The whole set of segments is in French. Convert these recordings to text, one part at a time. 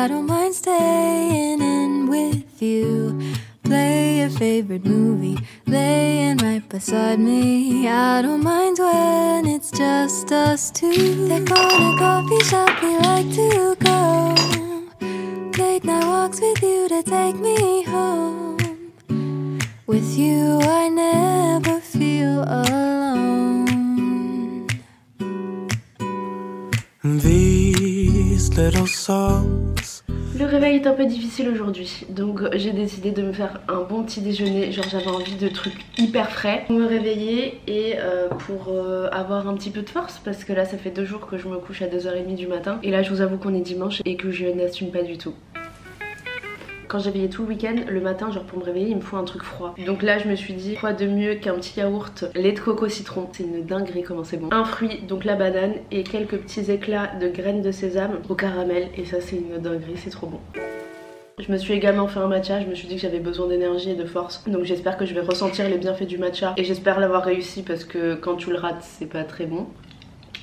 I don't mind staying in with you. Play your favorite movie, laying right beside me. I don't mind when it's just us two. That corner coffee shop we like to go. Late night walks with you to take me home. With you I never feel alone. These little songs. Le réveil est un peu difficile aujourd'hui, donc j'ai décidé de me faire un bon petit déjeuner. Genre j'avais envie de trucs hyper frais pour me réveiller et pour avoir un petit peu de force, parce que là ça fait 2 jours que je me couche à 2h30 du matin. Et là je vous avoue qu'on est dimanche et que je n'assume pas du tout. Quand j'ai veillé tout le week-end, le matin, genre pour me réveiller, il me faut un truc froid. Donc là, je me suis dit, quoi de mieux qu'un petit yaourt lait de coco citron. C'est une dinguerie comment c'est bon. Un fruit, donc la banane, et quelques petits éclats de graines de sésame au caramel. Et ça, c'est une dinguerie, c'est trop bon. Je me suis également fait un matcha, je me suis dit que j'avais besoin d'énergie et de force. Donc j'espère que je vais ressentir les bienfaits du matcha. Et j'espère l'avoir réussi parce que quand tu le rates, c'est pas très bon.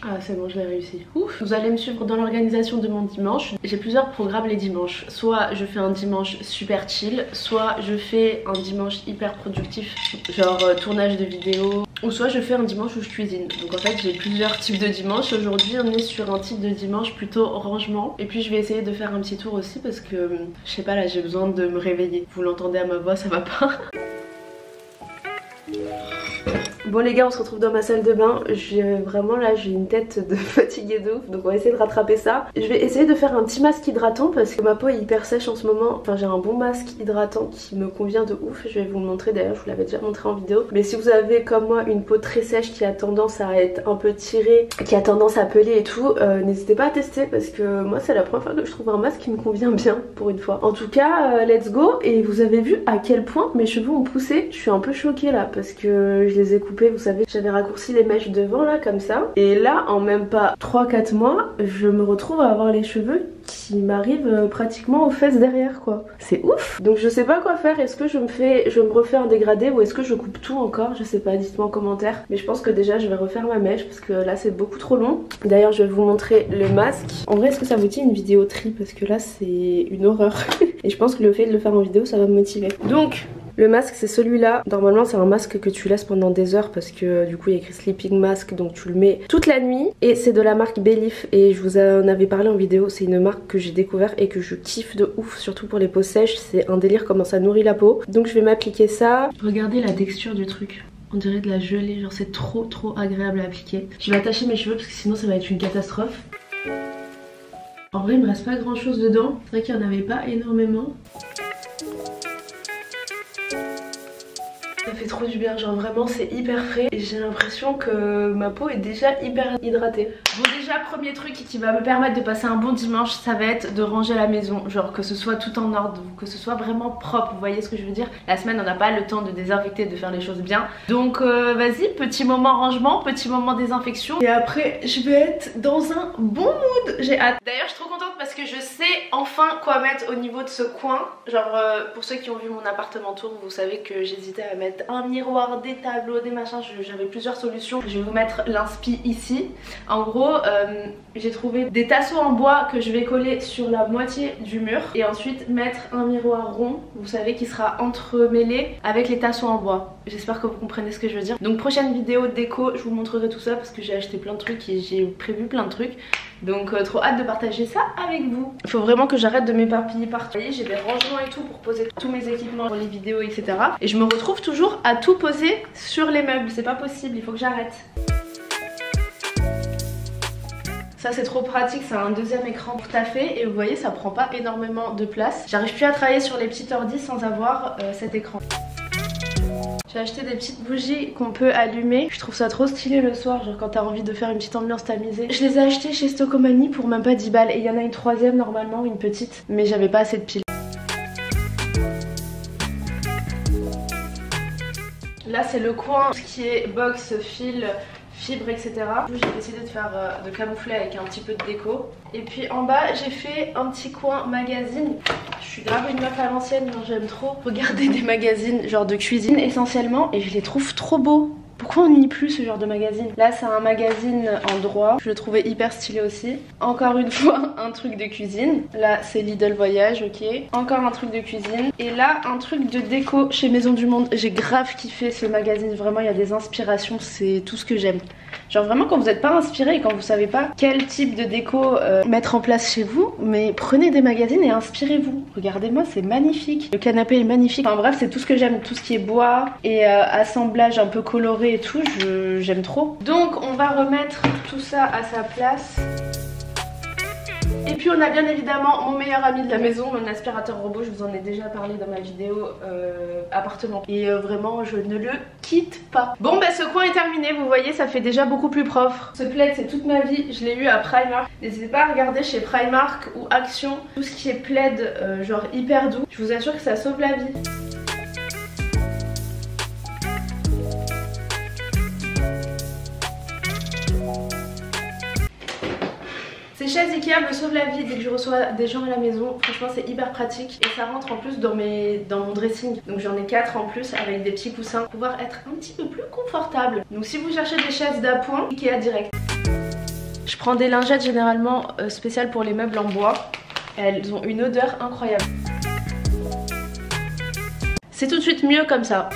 Ah c'est bon, je l'ai réussi. Ouf. Vous allez me suivre dans l'organisation de mon dimanche. J'ai plusieurs programmes les dimanches. Soit je fais un dimanche super chill, soit je fais un dimanche hyper productif, genre tournage de vidéos, ou soit je fais un dimanche où je cuisine. Donc en fait j'ai plusieurs types de dimanches. Aujourd'hui on est sur un type de dimanche plutôt rangement. Et puis je vais essayer de faire un petit tour aussi parce que je sais pas, là j'ai besoin de me réveiller. Vous l'entendez à ma voix, ça va pas. Bon les gars, on se retrouve dans ma salle de bain. J'ai une tête de fatiguée de ouf, donc on va essayer de rattraper ça. Je vais essayer de faire un petit masque hydratant parce que ma peau est hyper sèche en ce moment. Enfin j'ai un bon masque hydratant qui me convient de ouf. Je vais vous le montrer, d'ailleurs je vous l'avais déjà montré en vidéo. Mais si vous avez comme moi une peau très sèche qui a tendance à être un peu tirée, qui a tendance à peler et tout, n'hésitez pas à tester parce que moi c'est la première fois que je trouve un masque qui me convient bien pour une fois. En tout cas let's go. Et vous avez vu à quel point mes cheveux ont poussé. Je suis un peu choquée là parce que je les ai coupés. Vous savez, j'avais raccourci les mèches devant là comme ça. Et là en même pas 3-4 mois, je me retrouve à avoir les cheveux qui m'arrivent pratiquement aux fesses derrière quoi. C'est ouf. Donc je sais pas quoi faire. Est-ce que je me refais un dégradé ou est-ce que je coupe tout encore? Je sais pas, dites-moi en commentaire. Mais je pense que déjà je vais refaire ma mèche parce que là c'est beaucoup trop long. D'ailleurs je vais vous montrer le masque. En vrai, est-ce que ça vous dit une vidéo tri? Parce que là c'est une horreur. Et je pense que le fait de le faire en vidéo ça va me motiver. Donc le masque c'est celui-là. Normalement c'est un masque que tu laisses pendant des heures parce que du coup il y a écrit sleeping mask, donc tu le mets toute la nuit. Et c'est de la marque Belif et je vous en avais parlé en vidéo. C'est une marque que j'ai découvert et que je kiffe de ouf, surtout pour les peaux sèches. C'est un délire comment ça nourrit la peau. Donc je vais m'appliquer ça. Regardez la texture du truc. On dirait de la gelée, genre c'est trop agréable à appliquer. Je vais attacher mes cheveux parce que sinon ça va être une catastrophe. En vrai il me reste pas grand chose dedans. C'est vrai qu'il n'y en avait pas énormément. Ça fait trop du bien, genre vraiment c'est hyper frais et j'ai l'impression que ma peau est déjà hyper hydratée. Bon déjà premier truc qui va me permettre de passer un bon dimanche, ça va être de ranger la maison. Genre que ce soit tout en ordre, que ce soit vraiment propre, vous voyez ce que je veux dire. La semaine on n'a pas le temps de désinfecter, de faire les choses bien. Donc vas-y, petit moment rangement, petit moment désinfection. Et après je vais être dans un bon mood, j'ai hâte. D'ailleurs je suis trop contente parce que je sais enfin quoi mettre au niveau de ce coin. Genre pour ceux qui ont vu mon appartement tour, vous savez que j'hésitais à mettre un miroir, des tableaux, des machins, j'avais plusieurs solutions. Je vais vous mettre l'inspi ici. En gros j'ai trouvé des tasseaux en bois que je vais coller sur la moitié du mur et ensuite mettre un miroir rond, vous savez, qui sera entremêlé avec les tasseaux en bois. J'espère que vous comprenez ce que je veux dire. Donc prochaine vidéo déco, je vous montrerai tout ça parce que j'ai acheté plein de trucs et j'ai prévu plein de trucs. Donc trop hâte de partager ça avec vous. Il faut vraiment que j'arrête de m'éparpiller partout. Vous voyez, j'ai des rangements et tout pour poser tous mes équipements pour les vidéos, etc. Et je me retrouve toujours à tout poser sur les meubles. C'est pas possible, il faut que j'arrête. Ça c'est trop pratique, c'est un deuxième écran pour taffer et vous voyez ça prend pas énormément de place. J'arrive plus à travailler sur les petits ordi sans avoir cet écran. J'ai acheté des petites bougies qu'on peut allumer. Je trouve ça trop stylé le soir, genre quand t'as envie de faire une petite ambiance tamisée. Je les ai achetées chez Stocomanie pour même pas 10 balles. Et il y en a une troisième normalement, une petite. Mais j'avais pas assez de piles. Là c'est le coin, ce qui est box, fil, fibres, etc. J'ai décidé de faire de camoufler avec un petit peu de déco. Et puis en bas j'ai fait un petit coin magazine. Je suis grave une meuf à l'ancienne, j'aime trop regarder des magazines genre de cuisine essentiellement et je les trouve trop beaux. Pourquoi on n'y lit plus ce genre de magazine? Là c'est un magazine en droit, je le trouvais hyper stylé aussi. Encore une fois un truc de cuisine. Là c'est Lidl Voyage, ok. Encore un truc de cuisine. Et là un truc de déco chez Maison du Monde. J'ai grave kiffé ce magazine, vraiment il y a des inspirations, c'est tout ce que j'aime. Genre vraiment quand vous n'êtes pas inspiré et quand vous savez pas quel type de déco mettre en place chez vous, mais prenez des magazines et inspirez-vous. Regardez-moi, c'est magnifique. Le canapé est magnifique. Enfin bref, c'est tout ce que j'aime, tout ce qui est bois et assemblage un peu coloré et tout, j'aime trop. Donc on va remettre tout ça à sa place. Et puis on a bien évidemment mon meilleur ami de la maison, mon aspirateur robot, je vous en ai déjà parlé dans ma vidéo appartement. Et vraiment je ne le quitte pas. Bon bah ce coin est terminé, vous voyez ça fait déjà beaucoup plus propre. Ce plaid c'est toute ma vie, je l'ai eu à Primark. N'hésitez pas à regarder chez Primark ou Action, tout ce qui est plaid genre hyper doux. Je vous assure que ça sauve la vie. Ces chaises Ikea me sauvent la vie dès que je reçois des gens à la maison. Franchement c'est hyper pratique et ça rentre en plus dans mon dressing. Donc j'en ai 4 en plus avec des petits coussins pour pouvoir être un petit peu plus confortable. Donc si vous cherchez des chaises d'appoint, Ikea direct. Je prends des lingettes généralement spéciales pour les meubles en bois. Elles ont une odeur incroyable. C'est tout de suite mieux comme ça.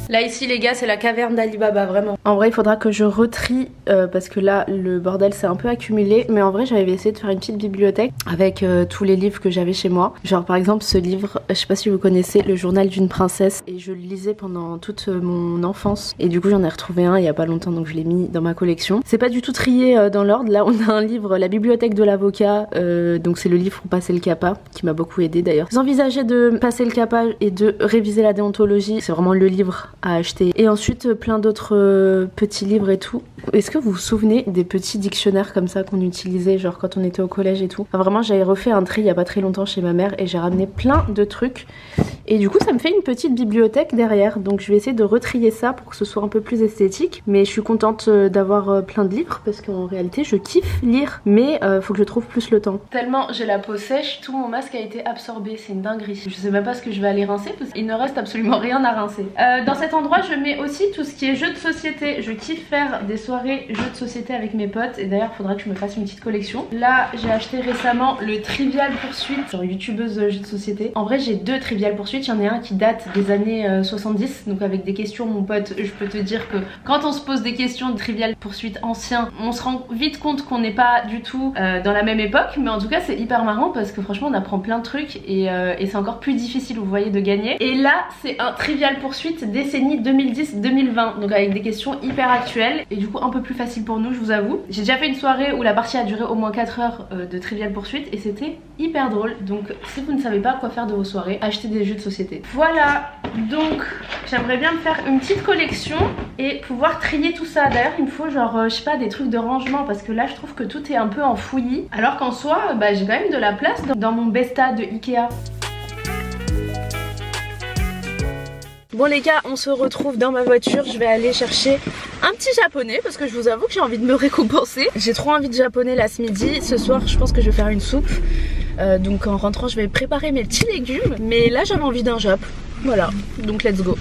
Là ici les gars c'est la caverne d'Ali Baba vraiment. En vrai il faudra que je retrie parce que là le bordel s'est un peu accumulé. Mais en vrai j'avais essayé de faire une petite bibliothèque avec tous les livres que j'avais chez moi. Genre par exemple ce livre, je sais pas si vous connaissez, Le journal d'une princesse. Et je le lisais pendant toute mon enfance. Et du coup j'en ai retrouvé un il y a pas longtemps donc je l'ai mis dans ma collection. C'est pas du tout trié dans l'ordre. Là on a un livre, La bibliothèque de l'avocat. Donc c'est le livre pour passer le CAPA qui m'a beaucoup aidé d'ailleurs. Vous envisagez de passer le CAPA et de réviser la déontologie. C'est vraiment le livre à acheter. Et ensuite plein d'autres petits livres et tout. Est-ce que vous vous souvenez des petits dictionnaires comme ça qu'on utilisait genre quand on était au collège et tout? Enfin, vraiment j'avais refait un tri il y a pas très longtemps chez ma mère et j'ai ramené plein de trucs. Et du coup ça me fait une petite bibliothèque derrière. Donc je vais essayer de retrier ça pour que ce soit un peu plus esthétique. Mais je suis contente d'avoir plein de livres parce qu'en réalité je kiffe lire. Mais faut que je trouve plus le temps. Tellement j'ai la peau sèche, tout mon masque a été absorbé. C'est une dinguerie. Je sais même pas ce que je vais aller rincer parce qu'il ne reste absolument rien à rincer. Dans cet endroit je mets aussi tout ce qui est jeux de société. Je kiffe faire des soirées jeux de société avec mes potes. Et d'ailleurs il faudra que je me fasse une petite collection. Là j'ai acheté récemment le Trivial Pursuit, genre youtubeuse jeux de société. En vrai j'ai 2 Trivial Pursuit. Il y en a un qui date des années 70. Donc avec des questions mon pote, je peux te dire que quand on se pose des questions de Trivial Pursuit anciens, on se rend vite compte qu'on n'est pas du tout dans la même époque. Mais en tout cas c'est hyper marrant parce que franchement on apprend plein de trucs. Et c'est encore plus difficile vous voyez de gagner. Et là c'est un Trivial Pursuit décennie 2010-2020. Donc avec des questions hyper actuelles. Et du coup un peu plus facile pour nous je vous avoue. J'ai déjà fait une soirée où la partie a duré au moins 4 heures de Trivial Pursuit. Et c'était hyper drôle. Donc si vous ne savez pas quoi faire de vos soirées, achetez des jeux de société. Voilà, donc j'aimerais bien me faire une petite collection et pouvoir trier tout ça. D'ailleurs il me faut genre je sais pas des trucs de rangement parce que là je trouve que tout est un peu en fouillis. Alors qu'en soi bah, j'ai quand même de la place dans mon Besta de Ikea. Bon les gars, on se retrouve dans ma voiture. Je vais aller chercher un petit japonais parce que je vous avoue que j'ai envie de me récompenser. J'ai trop envie de japonais là ce midi. Ce soir je pense que je vais faire une soupe. Donc en rentrant je vais préparer mes petits légumes. Mais là j'avais envie d'un jap. Voilà, donc let's go.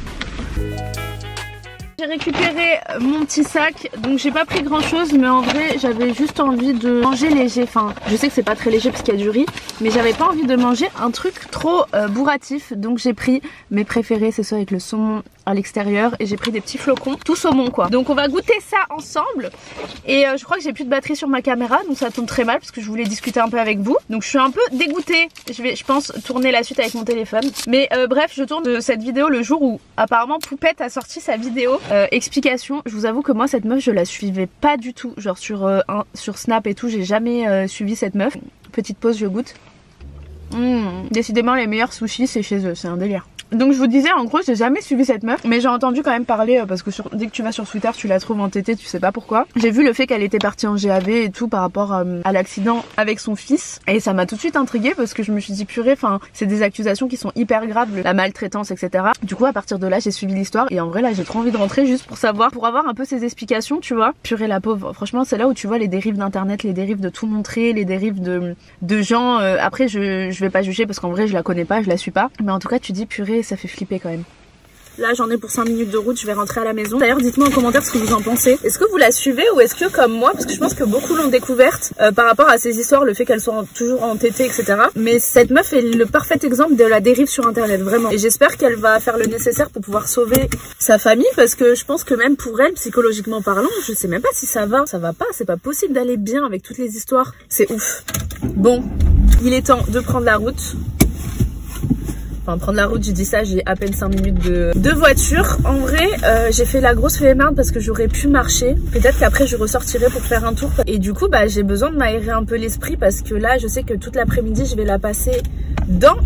J'ai récupéré mon petit sac, donc j'ai pas pris grand chose, mais en vrai j'avais juste envie de manger léger. Enfin je sais que c'est pas très léger parce qu'il y a du riz, mais j'avais pas envie de manger un truc trop bourratif. Donc j'ai pris mes préférés, c'est ceux avec le saumon à l'extérieur, et j'ai pris des petits flocons, tout saumon quoi. Donc on va goûter ça ensemble. Et je crois que j'ai plus de batterie sur ma caméra, donc ça tombe très mal parce que je voulais discuter un peu avec vous. Donc je suis un peu dégoûtée. Je vais je pense tourner la suite avec mon téléphone. Mais bref, je tourne cette vidéo le jour où apparemment Poupette a sorti sa vidéo explication. Je vous avoue que moi cette meuf je la suivais pas du tout. Genre sur Snap et tout, j'ai jamais suivi cette meuf. Petite pause, je goûte. Décidément les meilleurs sushis c'est chez eux, c'est un délire. Donc je vous disais en gros j'ai jamais suivi cette meuf, mais j'ai entendu quand même parler parce que dès que tu vas sur Twitter tu la trouves en TT, tu sais pas pourquoi. J'ai vu le fait qu'elle était partie en GAV et tout par rapport à l'accident avec son fils, et ça m'a tout de suite intriguée parce que je me suis dit purée, enfin c'est des accusations qui sont hyper graves, la maltraitance etc. Du coup à partir de là j'ai suivi l'histoire et en vrai là j'ai trop envie de rentrer juste pour savoir, pour avoir un peu ces explications tu vois. Purée la pauvre, franchement c'est là où tu vois les dérives d'internet, les dérives de tout montrer, les dérives de gens, après je vais pas juger parce qu'en vrai je la connais pas, je la suis pas, mais en tout cas tu dis purée ça fait flipper quand même. Là j'en ai pour 5 minutes de route, je vais rentrer à la maison. D'ailleurs dites-moi en commentaire ce que vous en pensez. Est-ce que vous la suivez ou est-ce que comme moi, parce que je pense que beaucoup l'ont découverte par rapport à ces histoires, le fait qu'elle soit toujours entêtée, etc. Mais cette meuf est le parfait exemple de la dérive sur internet, vraiment. Et j'espère qu'elle va faire le nécessaire pour pouvoir sauver sa famille, parce que je pense que même pour elle, psychologiquement parlant, je sais même pas si ça va pas, c'est pas possible d'aller bien avec toutes les histoires, c'est ouf. Bon, il est temps de prendre la route. Enfin, prendre la route, je dis ça, j'ai à peine 5 minutes de voiture. En vrai, j'ai fait la grosse flemmarde parce que j'aurais pu marcher. Peut-être qu'après, je ressortirai pour faire un tour. Et du coup, bah, j'ai besoin de m'aérer un peu l'esprit parce que là, je sais que toute l'après-midi, je vais la passer dans...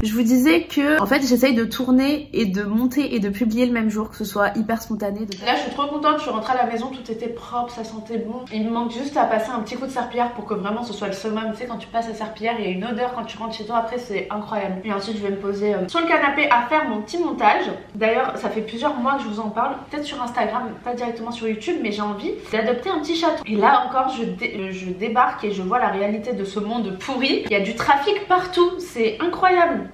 Je vous disais que, en fait, j'essaye de tourner et de monter et de publier le même jour, que ce soit hyper spontané. Là, je suis trop contente, je suis rentrée à la maison, tout était propre, ça sentait bon. Il me manque juste à passer un petit coup de serpillière pour que vraiment ce soit le summum. Tu sais, quand tu passes la serpillière, il y a une odeur quand tu rentres chez toi, après, c'est incroyable. Et ensuite, je vais me poser sur le canapé à faire mon petit montage. D'ailleurs, ça fait plusieurs mois que je vous en parle, peut-être sur Instagram, pas directement sur YouTube, mais j'ai envie d'adopter un petit chaton. Et là encore, je débarque et je vois la réalité de ce monde pourri. Il y a du trafic partout, c'est incroyable.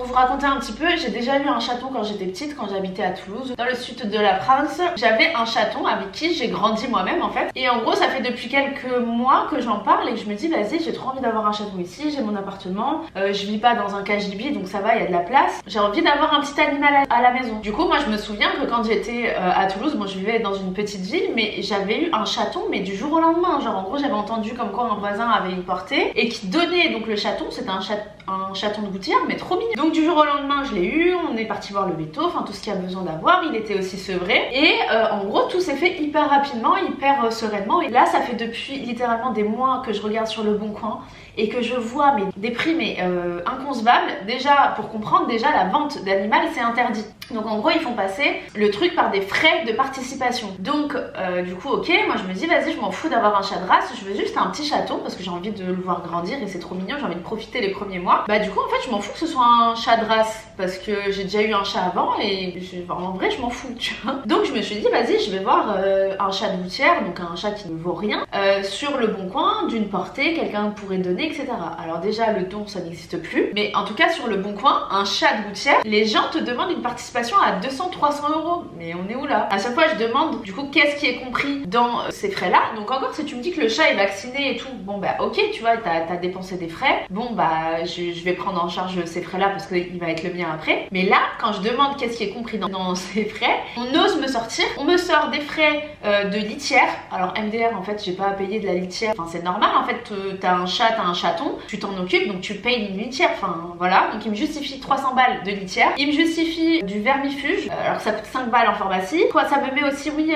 Pour vous raconter un petit peu, j'ai déjà eu un chaton quand j'étais petite, quand j'habitais à Toulouse, dans le sud de la France. J'avais un chaton avec qui j'ai grandi moi-même en fait. Et en gros, ça fait depuis quelques mois que j'en parle et que je me dis, vas-y, j'ai trop envie d'avoir un chaton ici, j'ai mon appartement, je vis pas dans un cagibi, donc ça va, il y a de la place. J'ai envie d'avoir un petit animal à la maison. Du coup, moi, je me souviens que quand j'étais à Toulouse, bon, je vivais dans une petite ville, mais j'avais eu un chaton, mais du jour au lendemain. Genre, en gros, j'avais entendu comme quoi un voisin avait une portée et qui donnait donc le chaton. C'était un chaton de gouttière, mais trop mignon. Donc du jour au lendemain, je l'ai eu, on est parti voir le veto, enfin tout ce qu'il y a besoin d'avoir. Il était aussi sevré et en gros tout s'est fait hyper rapidement, hyper sereinement. Et là, ça fait depuis littéralement des mois que je regarde sur le Bon Coin et que je vois des prix inconcevables. Déjà, pour comprendre, déjà la vente d'animal c'est interdit. Donc en gros ils font passer le truc par des frais de participation. Donc du coup ok, moi je me dis vas-y, je m'en fous d'avoir un chat de race, je veux juste un petit chaton parce que j'ai envie de le voir grandir et c'est trop mignon, j'ai envie de profiter les premiers mois. Bah du coup en fait je m'en fous que ce soit un chat de race parce que j'ai déjà eu un chat avant et en vrai je m'en fous, tu vois. Donc je me suis dit vas-y, je vais voir un chat de gouttière, donc un chat qui ne vaut rien, sur le Bon Coin, d'une portée, quelqu'un pourrait donner, etc. Alors déjà le don ça n'existe plus, mais en tout cas sur le Bon Coin, un chat de gouttière, les gens te demandent une participation à 200-300 €. Mais on est où là? À chaque fois je demande du coup qu'est-ce qui est compris dans ces frais là. Donc encore si tu me dis que le chat est vacciné et tout, bon bah ok, tu vois, t'as dépensé des frais, bon bah je vais prendre en charge ces frais là parce qu'il va être le mien après. Mais là quand je demande qu'est-ce qui est compris dans ces frais, on ose me sortir, on me sort des frais de litière. Alors MDR en fait j'ai pas à payer de la litière, enfin c'est normal en fait, t'as un chat, t'as un chaton, tu t'en occupes donc tu payes une litière, enfin voilà. Donc il me justifie 300 balles de litière, il me justifie du vermifuge, alors que ça coûte 5 balles en pharmacie. Quoi, ça me met aussi, oui,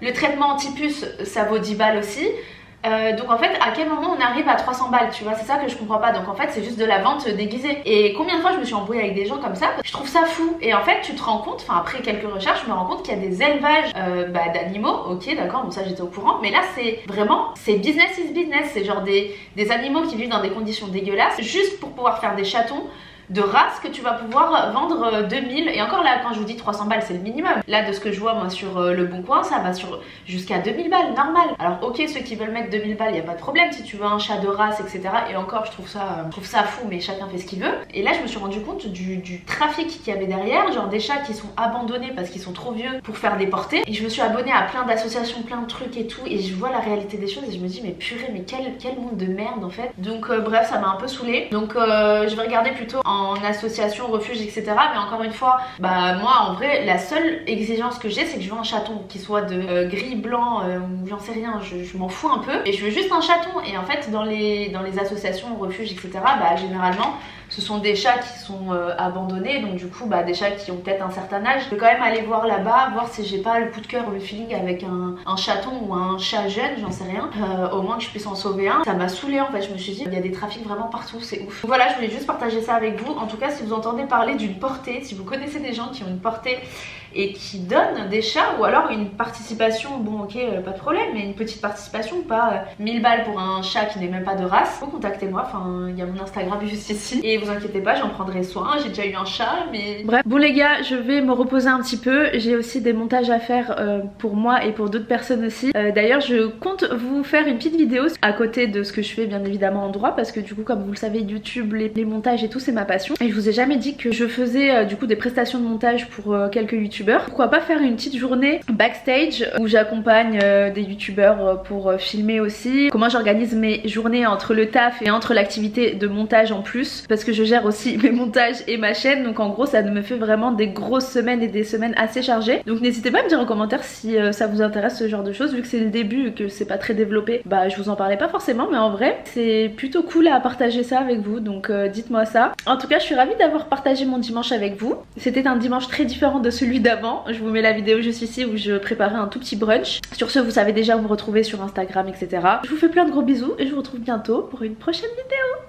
le traitement anti-puce, ça vaut 10 balles aussi. Donc en fait à quel moment on arrive à 300 balles, tu vois, c'est ça que je comprends pas. Donc en fait c'est juste de la vente déguisée. Et combien de fois je me suis embrouillée avec des gens comme ça, je trouve ça fou. Et en fait tu te rends compte, enfin après quelques recherches je me rends compte qu'il y a des élevages d'animaux, ok d'accord, donc ça j'étais au courant, mais là c'est vraiment, c'est business is business, c'est genre des animaux qui vivent dans des conditions dégueulasses juste pour pouvoir faire des chatons de race que tu vas pouvoir vendre 2000. Et encore là quand je vous dis 300 balles c'est le minimum. Là de ce que je vois moi sur le Bon Coin, ça va sur jusqu'à 2000 balles normal. Alors ok, ceux qui veulent mettre 2000 balles, il n'y a pas de problème si tu veux un chat de race, etc. Et encore je trouve ça fou, mais chacun fait ce qu'il veut. Et là je me suis rendu compte du trafic qu'il y avait derrière, genre des chats qui sont abandonnés parce qu'ils sont trop vieux pour faire des portées. Et je me suis abonnée à plein d'associations, plein de trucs et tout, et je vois la réalité des choses et je me dis mais purée, mais quel monde de merde en fait. Donc bref, ça m'a un peu saoulée. Donc je vais regarder plutôt en association, refuge, etc. Mais encore une fois, bah moi en vrai la seule exigence que j'ai c'est que je veux un chaton qui soit de gris, blanc ou j'en sais rien, je m'en fous un peu, et je veux juste un chaton. Et en fait dans les associations, refuges, etc. bah généralement ce sont des chats qui sont abandonnés, donc du coup bah des chats qui ont peut-être un certain âge. Je vais quand même aller voir là-bas, voir si j'ai pas le coup de cœur ou le feeling avec un chaton ou un chat jeune, j'en sais rien, au moins que je puisse en sauver un. Ça m'a saoulée en fait, je me suis dit il y a des trafics vraiment partout, c'est ouf. Donc voilà, je voulais juste partager ça avec vous. En tout cas si vous entendez parler d'une portée, si vous connaissez des gens qui ont une portée et qui donne des chats, ou alors une participation, bon ok pas de problème, mais une petite participation, pas 1000 balles pour un chat qui n'est même pas de race, vous contactez-moi, enfin il y a mon Instagram juste ici et vous inquiétez pas, j'en prendrai soin, j'ai déjà eu un chat mais bref. Bon les gars, je vais me reposer un petit peu, j'ai aussi des montages à faire pour moi et pour d'autres personnes aussi. D'ailleurs je compte vous faire une petite vidéo à côté de ce que je fais bien évidemment en droit, parce que du coup comme vous le savez YouTube, les montages et tout c'est ma passion, et je vous ai jamais dit que je faisais du coup des prestations de montage pour quelques youtubeurs. Pourquoi pas faire une petite journée backstage où j'accompagne des youtubeurs pour filmer aussi, comment j'organise mes journées entre le taf et entre l'activité de montage en plus, parce que je gère aussi mes montages et ma chaîne, donc en gros ça me fait vraiment des grosses semaines et des semaines assez chargées. Donc n'hésitez pas à me dire en commentaire si ça vous intéresse ce genre de choses, vu que c'est le début et que c'est pas très développé, bah je vous en parlais pas forcément, mais en vrai c'est plutôt cool à partager ça avec vous, donc dites-moi ça. En tout cas je suis ravie d'avoir partagé mon dimanche avec vous. C'était un dimanche très différent de celui d'avant, je vous mets la vidéo juste ici où je préparais un tout petit brunch. Sur ce vous savez déjà où me retrouver sur Instagram etc. Je vous fais plein de gros bisous et je vous retrouve bientôt pour une prochaine vidéo.